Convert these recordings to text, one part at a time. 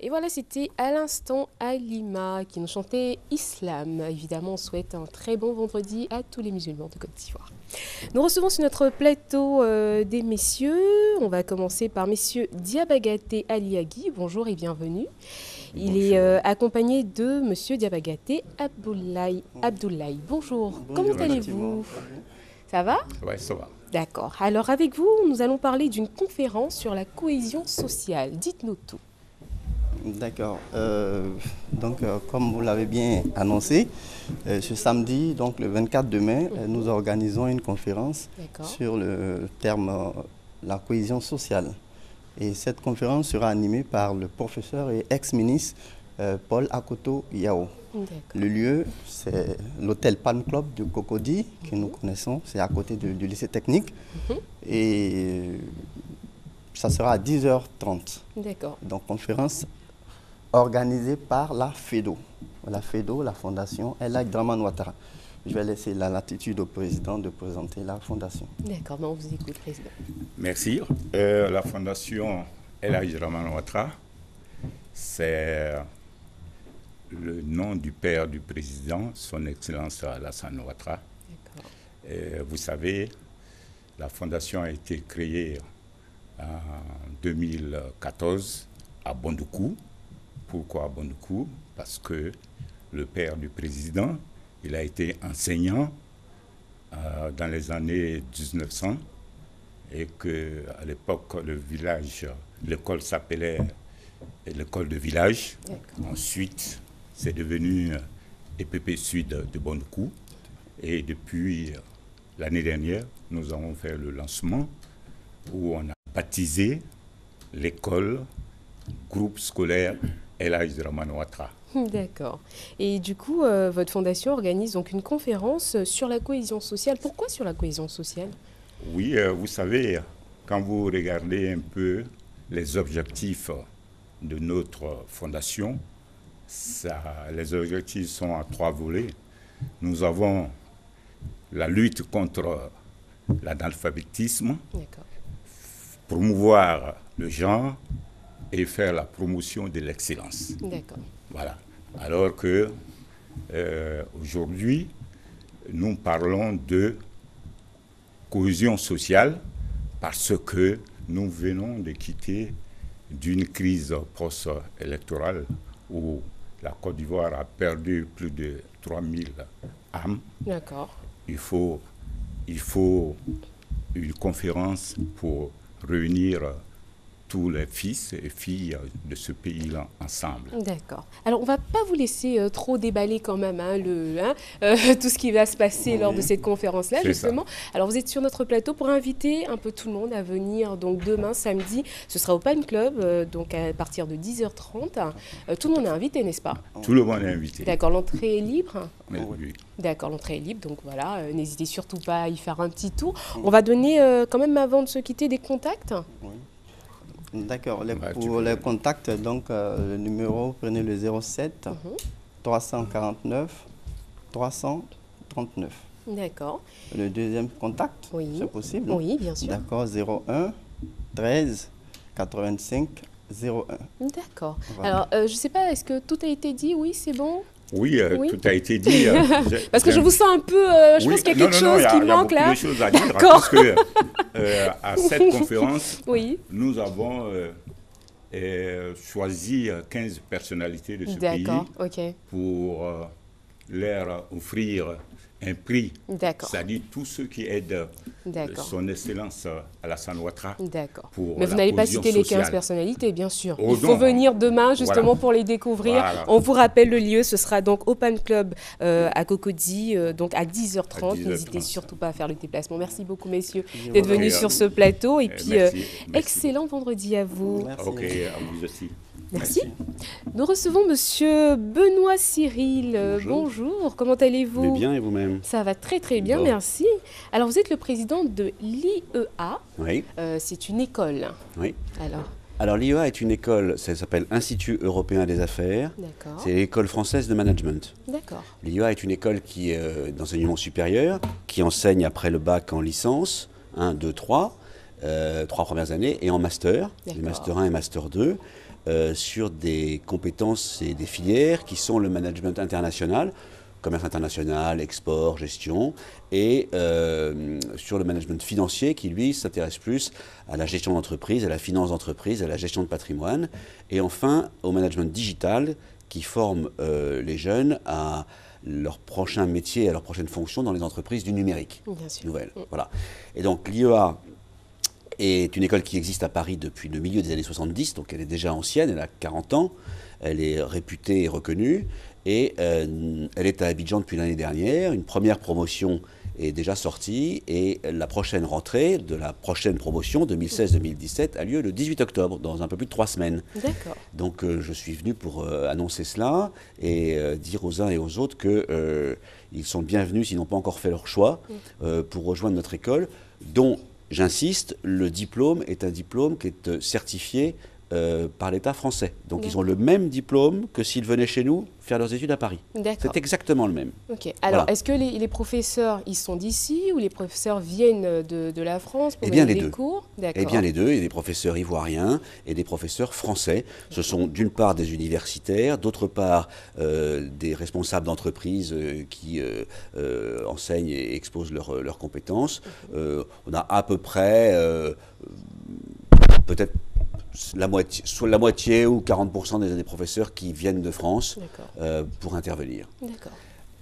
Et voilà, c'était à l'instant Halima qui nous chantait Islam. Évidemment, on souhaite un très bon vendredi à tous les musulmans de Côte d'Ivoire. Nous recevons sur notre plateau des messieurs. On va commencer par messieurs Diabagaté Aliagui. Bonjour et bienvenue. Il est accompagné de monsieur Diabagaté Abdoulaye. Bonjour. Comment allez-vous? Ça va? Oui, ça va. D'accord. Alors avec vous, nous allons parler d'une conférence sur la cohésion sociale. Dites-nous tout. D'accord. Comme vous l'avez bien annoncé, ce samedi, donc le 24 mai, nous organisons une conférence sur le terme la cohésion sociale. Et cette conférence sera animée par le professeur et ex-ministre Paul Akoto Yao. Le lieu, c'est l'hôtel Palm Club de Cocody, que nous connaissons. C'est à côté du lycée technique. Et ça sera à 10h30. D'accord. Donc, conférence organisée par la FEDO. La FEDO, la fondation El Hadj Dramane Ouattara. Je vais laisser la latitude au président de présenter la fondation. D'accord, on vous écoute, président. Merci. La fondation El Hadj Dramane Ouattara, c'est le nom du père du président, son Excellence Alassane Ouattara. Vous savez, la fondation a été créée en 2014 à Bondoukou. Pourquoi à Bondoukou? Parce que le père du président, il a été enseignant dans les années 1900 et qu'à l'époque, le village, l'école s'appelait l'école de village. Ensuite, c'est devenu EPP Sud de Bondoukou. Et depuis l'année dernière, nous avons fait le lancement où on a baptisé l'école groupe scolaire El Hadj Dramane Ouattara. D'accord. Et du coup, votre fondation organise donc une conférence sur la cohésion sociale. Pourquoi sur la cohésion sociale? Oui, vous savez, quand vous regardez un peu les objectifs de notre fondation, les objectifs sont à 3 volets. Nous avons la lutte contre l'analphabétisme, promouvoir le genre et faire la promotion de l'excellence. D'accord. Voilà. Alors que aujourd'hui, nous parlons de cohésion sociale parce que nous venons de quitter d'une crise post-électorale où la Côte d'Ivoire a perdu plus de 3000 âmes. D'accord. Il faut une conférence pour réunir tous les fils et filles de ce pays-là ensemble. D'accord. Alors, on ne va pas vous laisser trop déballer quand même tout ce qui va se passer lors de cette conférence-là, justement. Alors, vous êtes sur notre plateau pour inviter un peu tout le monde à venir. Donc, demain, samedi, ce sera au Palm Club, donc à partir de 10h30. Tout le monde est invité, n'est-ce pas? Tout le monde est invité. D'accord. L'entrée est libre? Oui. D'accord, l'entrée est libre. Donc, voilà, n'hésitez surtout pas à y faire un petit tour. On va donner, quand même, avant de se quitter, des contacts. Oui. D'accord. Pour les contacts, donc le numéro, prenez le 07 349 339. D'accord. Le deuxième contact, c'est possible? Oui, bien sûr. D'accord, 01 13 85 01. D'accord. Voilà. Alors, je ne sais pas, est-ce que tout a été dit? Oui, c'est bon? Oui, tout a été dit. Parce que je vous sens un peu, je pense qu'il y a quelque chose qui manque là. Il y a beaucoup de choses à dire, parce que à cette conférence, nous avons choisi 15 personnalités de ce pays pour leur offrir un prix, c'est-à-dire tous ceux qui aident son Excellence Alassane Ouattara. Mais vous n'allez pas citer les 15 personnalités, bien sûr. Il faut venir demain justement pour les découvrir. On vous rappelle le lieu, ce sera donc au Palm Club à Cocody, donc à 10h30. N'hésitez surtout pas à faire le déplacement. Merci beaucoup, messieurs, d'être venus sur ce plateau. Et puis, excellent vendredi à vous. Ok, à vous aussi. Merci. Nous recevons monsieur Benoît Cyril. Bonjour, comment allez-vous? Bien, et vous-même? Ça va très très bien, merci. Alors vous êtes le président de l'IEA. Oui. C'est une école. Oui. Alors l'IEA est une école, ça s'appelle Institut européen des affaires. D'accord. C'est l'école française de management. D'accord. L'IEA est une école qui d'enseignement supérieur, qui enseigne après le bac en licence, 1, 2, 3, 3 premières années, et en master, les master 1 et master 2. sur des compétences et des filières qui sont le management international, commerce international, export, gestion, et sur le management financier qui, lui, s'intéresse plus à la gestion d'entreprise, à la finance d'entreprise, à la gestion de patrimoine, et enfin au management digital qui forme les jeunes à leur prochain métier, à leur prochaine fonction dans les entreprises du numérique nouvelles. Voilà. Et donc l'IEA est une école qui existe à Paris depuis le milieu des années 70, donc elle est déjà ancienne, elle a 40 ans, elle est réputée et reconnue, et elle est à Abidjan depuis l'année dernière. Une première promotion est déjà sortie, et la prochaine rentrée de la prochaine promotion 2016-2017 a lieu le 18 octobre, dans un peu plus de 3 semaines. D'accord. Donc je suis venu pour annoncer cela et dire aux uns et aux autres qu'ils sont bienvenus s'ils n'ont pas encore fait leur choix pour rejoindre notre école, dont, j'insiste, le diplôme est un diplôme qui est certifié par l'État français. Donc ils ont le même diplôme que s'ils venaient chez nous faire leurs études à Paris. D'accord. C'est exactement le même. Ok. Alors, Voilà. est-ce que les professeurs, ils sont d'ici ou les professeurs viennent de la France pour Eh bien, donner les des deux. cours? D'accord. Eh bien les deux, il y a des professeurs ivoiriens et des professeurs français. Ce sont d'une part des universitaires, d'autre part des responsables d'entreprises qui enseignent et exposent leurs compétences. On a à peu près peut-être soit la moitié ou 40% des professeurs qui viennent de France pour intervenir. D'accord.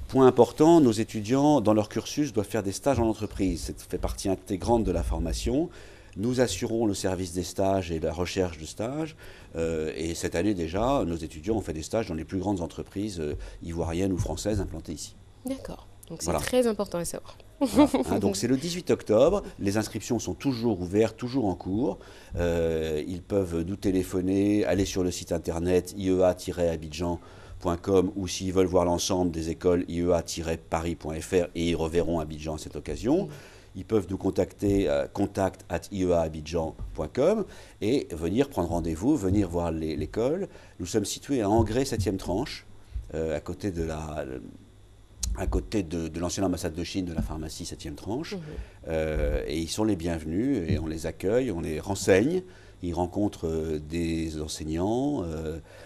Point important, nos étudiants, dans leur cursus, doivent faire des stages en entreprise. Ça fait partie intégrante de la formation. Nous assurons le service des stages et la recherche de stages. Et cette année déjà, nos étudiants ont fait des stages dans les plus grandes entreprises ivoiriennes ou françaises implantées ici. D'accord. Donc c'est Voilà. très important à savoir. Voilà, hein, donc c'est le 18 octobre, les inscriptions sont toujours ouvertes, toujours en cours. Ils peuvent nous téléphoner, aller sur le site internet iea-abidjan.com ou s'ils veulent voir l'ensemble des écoles iea-paris.fr et ils reverront Abidjan à cette occasion. Ils peuvent nous contacter contact@iea-abidjan.com et venir prendre rendez-vous, venir voir l'école. Nous sommes situés à Angré 7e tranche, à côté de l'ancienne ambassade de Chine de la pharmacie 7e tranche. Et ils sont les bienvenus et on les accueille, on les renseigne. Ils rencontrent des enseignants.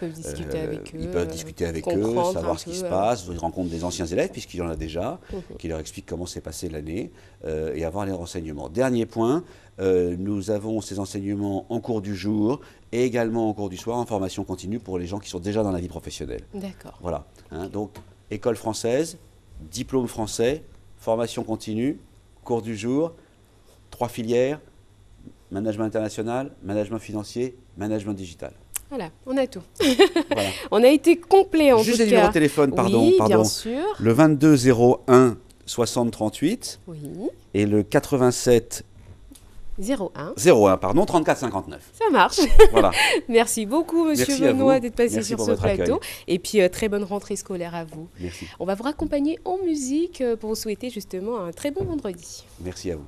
Ils peuvent discuter avec eux, savoir ce qui se passe. Ils rencontrent des anciens élèves, puisqu'il y en a déjà, qui leur expliquent comment s'est passée l'année et avoir les renseignements. Dernier point, nous avons ces enseignements en cours du jour et également en cours du soir en formation continue pour les gens qui sont déjà dans la vie professionnelle. D'accord. Voilà. Hein, donc, école française, diplôme français, formation continue, cours du jour, 3 filières, management international, management financier, management digital. Voilà, on a tout. Voilà. On a été complet en Juste tout les cas. numéros de téléphone, pardon. Oui, bien sûr. Le 22 01 60 38 Oui. et le 87 01. 01, pardon, 34 59. Ça marche. Voilà. Merci beaucoup, Monsieur Merci à Benoît, vous. d'être passé Merci sur pour ce votre plateau. accueil. Et puis, très bonne rentrée scolaire à vous. Merci. On va vous raccompagner en musique pour vous souhaiter justement un très bon vendredi. Merci à vous.